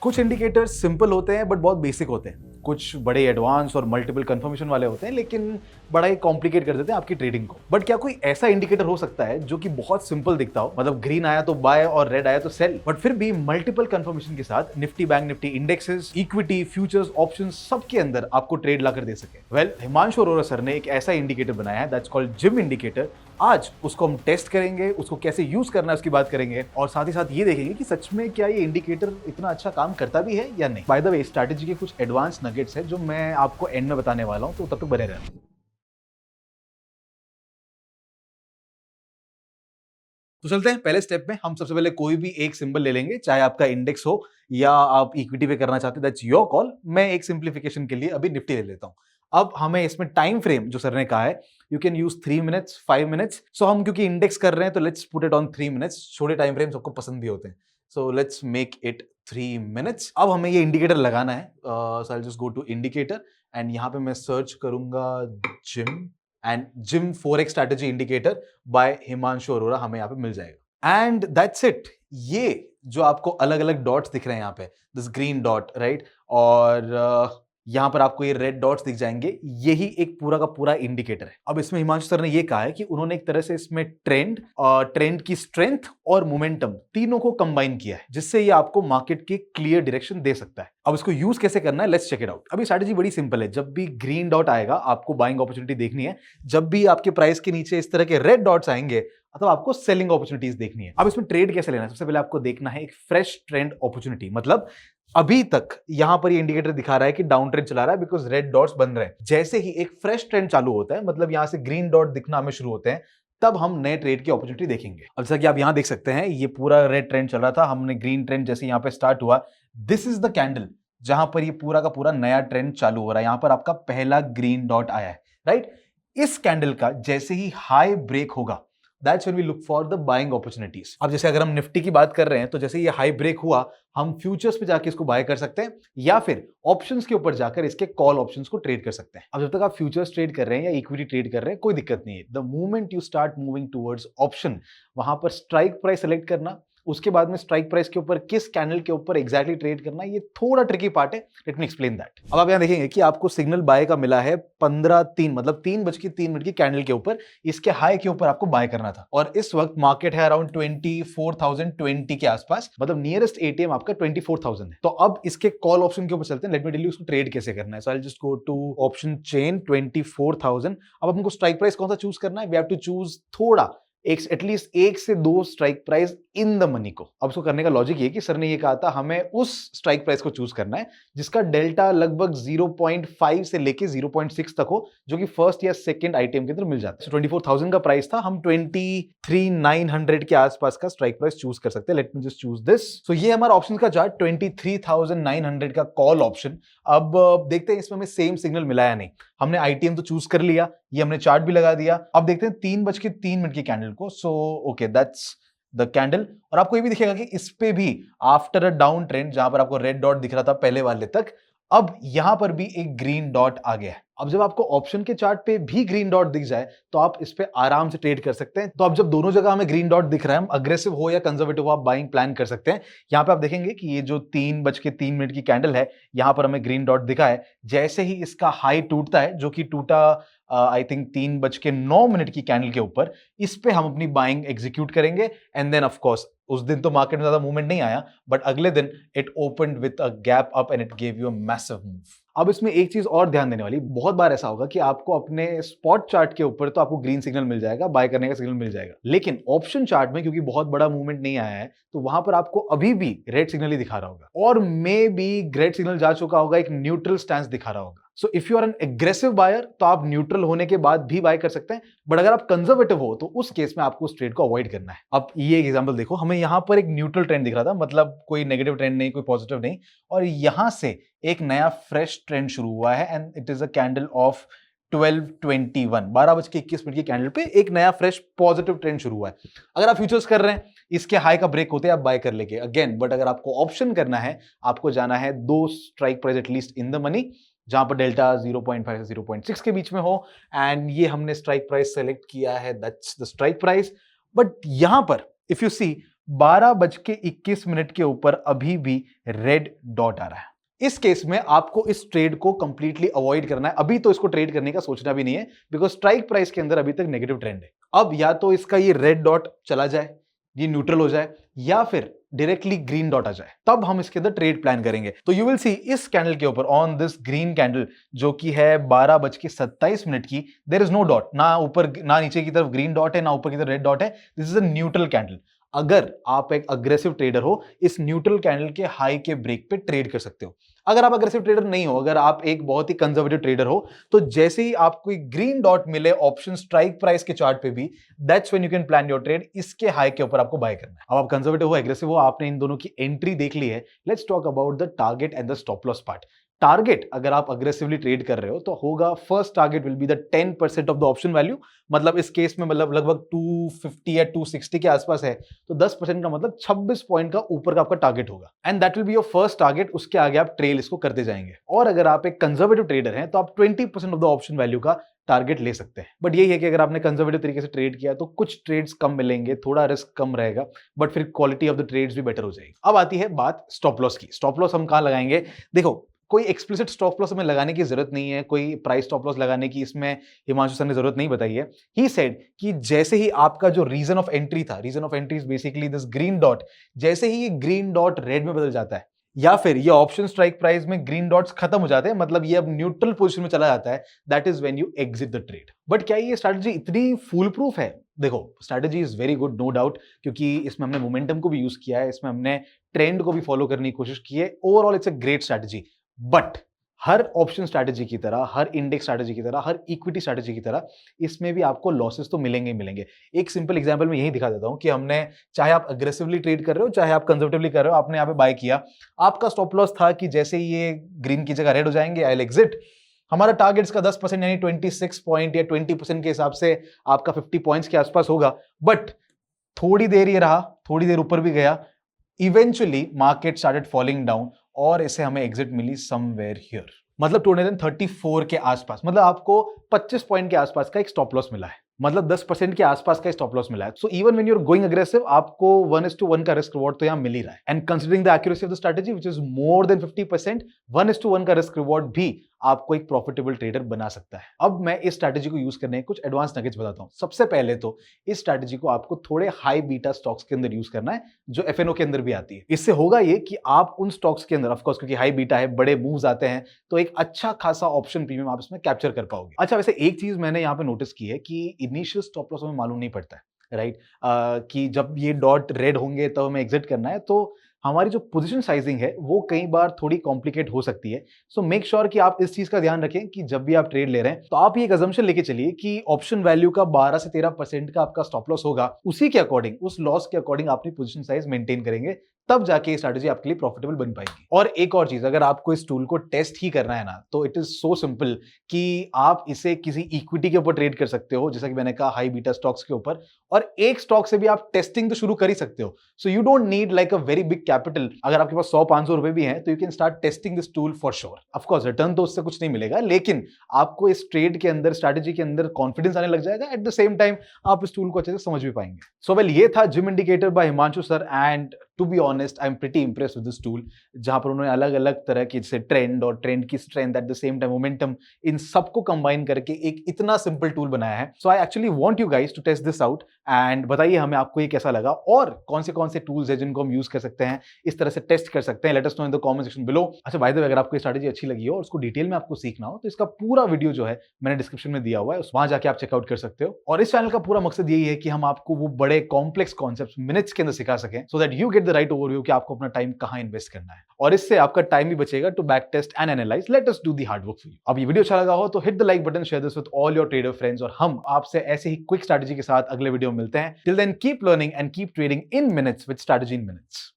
कुछ indicators simple होते हैं बट बहुत बेसिक होते हैं, कुछ बड़े एडवांस और मल्टीपल कंफर्मेशन वाले होते हैं लेकिन बड़ा ही कॉम्प्लिकेट कर देते हैं आपकी ट्रेडिंग को। बट क्या कोई ऐसा इंडिकेटर हो सकता है जो कि बहुत सिंपल दिखता हो, मतलब ग्रीन आया तो बाय और रेड आया तो सेल, बट फिर भी मल्टीपल कंफर्मेशन के साथ Nifty bank Nifty indexes, equity, futures, options सबके अंदर आपको ट्रेड ला कर दे सके? वेल, हिमांशु अरोरा सर ने एक ऐसा इंडिकेटर बनाया है, दैट्स कॉल्ड जिम इंडिकेटर। आज उसको हम टेस्ट करेंगे, उसको कैसे यूज करना है उसकी बात करेंगे और साथ ही साथ ये देखेंगे कि सच में क्या ये इंडिकेटर इतना अच्छा काम करता भी है या नहीं। बाय द वे, स्ट्रैटेजी के कुछ एडवांस नगेट्स है जो मैं आपको एंड में बताने वाला हूं, तो तब तक बने रहना। तो चलते हैं पहले स्टेप में। हम सबसे पहले कोई भी एक सिंबल ले लेंगे, चाहे आपका इंडेक्स हो या आप इक्विटी पे करना चाहते हैं, दैट्स योर कॉल। मैं एक सिंप्लीफिकेशन के लिए अभी निफ्टी ले लेता हूं। अब हमें इसमें टाइम फ्रेम जो सर ने कहा है, you can use 3 minutes 5 minutes. So हम क्योंकि इंडेक्स कर रहे हैं तो let's put it on 3 minutes. छोटे टाइम फ्रेम सबको पसंद भी होते हैं, so let's make it 3 minutes. अब हमें ये इंडिकेटर लगाना है, so I just go to indicator and यहां पे मैं सर्च करूंगा Jim and Jim forex strategy indicator by Himanshu Arora हमें यहाँ पे मिल जाएगा। And that's it. ये जो आपको अलग अलग डॉट्स दिख रहे हैं यहाँ पे, दिस ग्रीन डॉट राइट, और यहां पर आपको ये रेड डॉट्स दिख जाएंगे, यही एक पूरा का पूरा इंडिकेटर है। अब इसमें हिमांशु सर ने ये कहा है कि उन्होंने एक तरह से इसमें ट्रेंड की स्ट्रेंथ और मोमेंटम तीनों को कंबाइन किया है, जिससे ये आपको मार्केट की क्लियर डायरेक्शन दे सकता है। अब इसको यूज कैसे करना है, लेट्स चेक इट आउट। अभी स्ट्रैटेजी बड़ी सिंपल है, जब भी ग्रीन डॉट आएगा आपको बाइंग अपॉर्चुनिटी देखनी है, जब भी आपके प्राइस के नीचे इस तरह के रेड डॉट्स आएंगे तो आपको सेलिंग अपॉर्चुनिटीज देखनी है। अब इसमें ट्रेड कैसे लेना है, सबसे पहले आपको देखना है एक फ्रेश ट्रेंड अपॉर्चुनिटी। मतलब अभी तक यहां पर ये इंडिकेटर दिखा रहा है कि डाउन ट्रेंड चला रहा है बिकॉज रेड डॉट्स बन रहे हैं। जैसे ही एक फ्रेश ट्रेंड चालू होता है, मतलब यहां से ग्रीन डॉट दिखना हमें शुरू होते हैं, तब हम नए ट्रेड की अपॉर्चुनिटी देखेंगे। अब जैसा कि आप यहां देख सकते हैं, ये पूरा रेड ट्रेंड चल रहा था, हमने ग्रीन ट्रेंड जैसे यहां पे स्टार्ट हुआ, दिस इज द कैंडल जहां पर ये पूरा का पूरा नया ट्रेंड चालू हो रहा है। यहां पर आपका पहला ग्रीन डॉट आया है राइट। इस कैंडल का जैसे ही हाई ब्रेक होगा, that's when we look for the buying opportunities. अब जैसे अगर हम निफ्टी की बात कर रहे हैं तो जैसे ये हाई ब्रेक हुआ, हम फ्यूचर्स पे जाके इसको बाय कर सकते हैं या फिर ऑप्शंस के ऊपर जाकर इसके कॉल ऑप्शंस को ट्रेड कर सकते हैं। अब जब तक आप फ्यूचर्स ट्रेड कर रहे हैं या इक्विटी ट्रेड कर रहे हैं, कोई दिक्कत नहीं है। The moment you start moving towards option, वहां पर स्ट्राइक प्राइस सेलेक्ट करना, उसके बाद में स्ट्राइक प्राइस के ऊपर किस कैंडल के ऊपर एग्जैक्टली ट्रेड करना, ये थोड़ा ट्रिकी पार्ट है। Let me explain that. अब आप यहां देखेंगे कि आपको सिग्नल बाय का मिला है 15:03, मतलब 3:03 की कैंडल के ऊपर, इसके हाई के ऊपर आपको बाय करना था। और इस वक्त मार्केट है अराउंड 24,020 के आसपास, मतलब नियरेस्ट एटीएम आपका 24,000 है। तो अब इसके कॉल ऑप्शन के ऊपर चलते हैं। लेट मी टेल यू उसको ट्रेड कैसे करना है। So I will just go to option chain 24,000। अब हमको स्ट्राइक प्राइस कौन सा चूज करना है, वी हैव टू चूज थोड़ा एटलीस्ट 1 से 2 strike price in the money को। अब उसको करने का लॉजिक ये कि सर ने ये कहा था हमें उस स्ट्राइक प्राइस को चूज करना है जिसका डेल्टा लगभग 0.5 से लेके 0.6 तक हो, जो कि फर्स्ट या सेकंड आइटम के अंदर मिल जाता है। 24,000 का प्राइस था, हम 23,900 के आसपास का स्ट्राइक प्राइस चूज कर सकते हैं। Let me just choose this. So ये हमारा ऑप्शन का चार्ट 23,900 का कॉल ऑप्शन। अब देखते हैं इसमें हमें सेम सिग्नल मिला या नहीं। हमने आईटीएम तो चूज कर लिया, ये हमने चार्ट भी लगा दिया। अब देखते हैं 3:03 की कैंडल को। So okay, that's the candle. और आपको ये भी दिखेगा कि इस पे भी आफ्टर अ डाउन ट्रेंड, जहां पर आपको रेड डॉट दिख रहा था पहले वाले तक, अब यहां पर भी एक ग्रीन डॉट आ गया है। अब जब आपको ऑप्शन के चार्ट पे भी ग्रीन डॉट दिख जाए तो आप इस पे आराम से ट्रेड कर सकते हैं। तो अब जब दोनों जगह हमें ग्रीन डॉट दिख रहा है, हम अग्रेसिव हो या कंजर्वेटिव हो, आप बाइंग प्लान कर सकते हैं। यहां पे आप देखेंगे कि ये जो 3:03 की कैंडल है, यहां पर हमें ग्रीन डॉट दिखा है। जैसे ही इसका हाई टूटता है, जो कि टूटा आई थिंक 3:09 की कैंडल के ऊपर, इस पे हम अपनी बाइंग एग्जीक्यूट करेंगे। एंड देन ऑफ कोर्स उस दिन तो मार्केट में ज्यादा मूवमेंट नहीं आया, बट अगले दिन it opened with a gap up and it gave you a massive move. अब इसमें एक चीज और ध्यान देने वाली, बहुत बार ऐसा होगा कि आपको अपने स्पॉट चार्ट के ऊपर तो आपको ग्रीन सिग्नल मिल जाएगा, बाय करने का सिग्नल मिल जाएगा, लेकिन ऑप्शन चार्ट में क्योंकि बहुत बड़ा मूवमेंट नहीं आया है, तो वहां पर आपको अभी भी रेड सिग्नल ही दिखा रहा होगा, और मे बी ग्रेड सिग्नल जा चुका होगा, एक न्यूट्रल स्टैंस दिखा रहा होगा। So if you are an aggressive buyer तो आप न्यूट्रल होने के बाद भी बाय कर सकते हैं, बट अगर आप कंजर्वेटिव हो तो उस केस में आपको उस ट्रेड को अवॉइड करना है। अब ये एग्जांपल देखो, हमें यहां पर एक न्यूट्रल ट्रेंड दिख रहा था, मतलब कोई नेगेटिव ट्रेंड नहीं, कोई पॉजिटिव नहीं, और यहां से एक नया फ्रेश ट्रेंड शुरू हुआ है and it is a candle of 12:21 की कैंडल पे एक नया फ्रेश पॉजिटिव ट्रेंड शुरू हुआ है। अगर आप फ्यूचर्स कर रहे हैं, इसके हाई का ब्रेक होते हैं, आप बाय कर लेंगे अगेन, बट अगर आपको ऑप्शन करना है, आपको जाना है 2 strike price at least in the money, जहां पर डेल्टा 0.5 से 0.6 के बीच में हो, एंड ये हमने स्ट्राइक प्राइस सेलेक्ट किया है, that's the strike price. But यहां पर इफ यू सी, 12:21 के ऊपर अभी भी रेड डॉट आ रहा है। इस केस में आपको इस ट्रेड को कंप्लीटली अवॉइड करना है। अभी तो इसको ट्रेड करने का सोचना भी नहीं है, बिकॉज स्ट्राइक प्राइस के अंदर अभी तक नेगेटिव ट्रेंड है। अब या तो इसका ये रेड डॉट चला जाए, ये न्यूट्रल हो जाए, या फिर डायरेक्टली ग्रीन डॉट आ जाए, तब हम इसके अंदर ट्रेड प्लान करेंगे। तो यू विल सी इस कैंडल के ऊपर, ऑन दिस ग्रीन कैंडल जो कि है 12:27 की, देयर इज नो डॉट, ना ऊपर ना नीचे की तरफ ग्रीन डॉट है, ना ऊपर की तरफ रेड डॉट है। This is a neutral candle. अगर आप एक अग्रेसिव ट्रेडर हो, इस न्यूट्रल कैंडल के हाई के ब्रेक पे ट्रेड कर सकते हो। अगर आप अग्रेसिव ट्रेडर नहीं हो, अगर आप एक बहुत ही कंजर्वेटिव ट्रेडर हो, तो जैसे ही आपको एक ग्रीन डॉट मिले ऑप्शन स्ट्राइक प्राइस के चार्ट पे भी, that's when you can plan your trade. इसके हाई के ऊपर आपको बाय करना है। अब आप कंजर्वेटिव हो, एग्रेसिव हो, आपने इन दोनों की एंट्री देख ली है। Let's talk about the target and the stop loss part. Target अगर आप अग्रेसिवली ट्रेड कर रहे हो तो होगा, first target will be the 10% of the option value. मतलब इस केस में मतलब लगभग 250 या 260 के आसपास है, तो 10% का मतलब 26 पॉइंट का ऊपर का आपका टारगेट होगा, and that will be your first target. उसके आगे आप ट्रेल इसको करते जाएंगे। और अगर आप एक कंजर्वेटिव ट्रेडर हैं तो आप 20% ऑफ द ऑप्शन वैल्यू का टारगेट ले सकते हैं। बट यही है कि अगर आपने कंजर्वेटिव तरीके से ट्रेड किया तो कुछ ट्रेड्स कम मिलेंगे, थोड़ा रिस्क कम रहेगा, बट फिर क्वालिटी ऑफ द ट्रेड्स भी बेटर हो जाएगी। अब आती है बात स्टॉप लॉस की। स्टॉप लॉस हम कहां लगाएंगे? देखो, कोई एक्सप्लिसिट स्टॉप लॉस हमें लगाने की जरूरत नहीं है, कोई प्राइस स्टॉप लॉस लगाने की इसमें हिमांशु सर ने जरूरत नहीं बताई है। ही सेड कि जैसे ही आपका जो रीजन ऑफ एंट्री था, reason of entry is basically this green dot, जैसे ही ये ग्रीन डॉट रेड में बदल जाता है, या फिर ये ऑप्शन स्ट्राइक प्राइस में ग्रीन डॉट्स खत्म हो जाते हैं, मतलब ये अब न्यूट्रल पोजीशन में चला जाता है, that is when you exit the trade. But क्या ये स्ट्रैटेजी इतनी फूल प्रूफ है? देखो, strategy is very good, no doubt, क्योंकि इसमें हमने मोमेंटम को भी यूज किया है, इसमें हमने ट्रेंड को भी फॉलो करने की कोशिश की है। Overall it's a great strategy. But her option strategy की तरह, हर इंडेक्स स्ट्रैटेजी की तरह, हर इक्विटी स्ट्रैटेजी की तरह इसमें भी आपको लॉसेस तो मिलेंगे ही मिलेंगे। एक सिंपल एग्जांपल मैं यही दिखा देता हूं कि हमने, चाहे आप अग्रेसिवली ट्रेड कर रहे हो, चाहे आप कंजर्वेटिवली कर रहे हो, आपने यहाँ पे बाय किया, आपका स्टॉप लॉस था कि जैसे ही ये ग्रीन की जगह रेड हो जाएंगे, आई विल एग्जिट। हमारा टारगेट इसका 10% यानी 26 पॉइंट या 20% के हिसाब से आपका 50 पॉइंट्स के आसपास होगा। बट थोड़ी देर ये रहा, थोड़ी देर ऊपर भी गया, eventually market started falling down और इसे हमें एग्जिट मिली समवेयर हियर, मतलब 2034 के आसपास। मतलब आपको 25 पॉइंट के आसपास का एक स्टॉप लॉस मिला है, मतलब 10% के आसपास का स्टॉप लॉस मिला है। So even when you are going aggressive, आपको 1:1 का रिस्क रिवॉर्ड तो यहां मिल ही रहा है। And considering the accuracy of the strategy which is more than 50%, 1:1 का रिस्क रिवॉर्ड भी आपको एक प्रॉफिटेबल ट्रेडर बना सकता है। अब मैं इस स्ट्रैटेजी को यूज करने के कुछ एडवांस नगेट्स बताता हूं। सबसे पहले तो इस स्ट्रैटेजी को आपको थोड़े हाई बीटा स्टॉक्स के अंदर यूज करना है, जो एफएनओ के अंदर भी आती है। इससे होगा ये कि आप उन स्टॉक्स के अंदर, ऑफ कोर्स क्योंकि हाई बीटा है, बड़े मूव्स आते हैं, तो एक अच्छा खासा ऑप्शन प्रीमियम आप इसमें कैप्चर कर पाओगे। अच्छा, वैसे एक चीज मैंने यहाँ पे नोटिस की है कि इनिशियल स्टॉप लॉस हमें मालूम नहीं पड़ता है, राइट? कि जब ये डॉट रेड होंगे तब हमें एग्जिट करना है, तो हमारी जो पोजीशन साइजिंग है वो कई बार थोड़ी कॉम्प्लिकेट हो सकती है। सो मेक श्योर कि आप इस चीज का ध्यान रखें कि जब भी आप ट्रेड ले रहे हैं तो आप ये एक अजम्पशन लेके चलिए कि ऑप्शन वैल्यू का 12 से 13% का आपका स्टॉप लॉस होगा, उसी के अकॉर्डिंग, उस लॉस के अकॉर्डिंग अपनी पोजीशन साइज मेंटेन करेंगे, तब जाके स्ट्रैटेजी आपके लिए प्रॉफिटेबल बन पाएगी। और एक और चीज, अगर आपको इस टूल को टेस्ट ही करना है ना, तो इट इज सो सिंपल कि आप इसे किसी इक्विटी के ऊपर ट्रेड कर सकते हो, जैसा कि मैंने कहा हाई बीटा स्टॉक्स के ऊपर, और एक स्टॉक से भी आप टेस्टिंग तो शुरू कर ही सकते हो। So you don't need like a very big capital. अगर आपके पास 100-500 रुपए भी हैं तो you can start testing this tool for sure. Of course return तो उससे कुछ नहीं मिलेगा, लेकिन आपको इस ट्रेड के अंदर, स्ट्रैटेजी के अंदर कॉन्फिडेंस आने लग जाएगा। एट द सेम टाइम आप इस टूल को अच्छे से समझ भी पाएंगे। सो वेल, ये था gym indicator by Himanshu sir, and to be honest I am pretty impressed with this tool, जहां पर उन्होंने अलग अलग तरह की, जैसे ट्रेंड और ट्रेंड की strength, at the same time momentum, इन सबको कंबाइन करके एक इतना सिंपल टूल बनाया है। So I actually want you guys to test this out, and बताइए हमें आपको ये कैसा लगा, और कौन से टूल्स है जिनको हम यूज कर सकते हैं, इस तरह से टेस्ट कर सकते हैं। Let us know in the comment section below. अच्छा, बाय द वे, अगर आपको ये स्ट्रैटेजी अच्छी लगी हो और उसको डिटेल में आपको सीखना हो, तो इसका पूरा वीडियो जो है मैंने डिस्क्रिप्शन में दिया हुआ है, वहां जाके आप चेकआउट कर सकते हो। और इस चैनल का पूरा मकसद यही है कि हम आपको वो बड़े कॉम्प्लेक्स कॉन्सेप्ट्स मिनट्स के अंदर सिखा सकें, so that you get the right overview कि आपको अपना टाइम कहां इन्वेस्ट करना है, और इससे आपका टाइम भी बचेगा to back test and analyse. Let us do the hard work for you. अब ये वीडियो अच्छा लगा हो तो hit the like button, share this with all your trader friends, और हम आपसे ऐसे ही क्विक स्ट्रैटेजी के साथ अगले वीडियो में मिलते हैं। Till then keep learning and keep trading in minutes with strategy in minutes.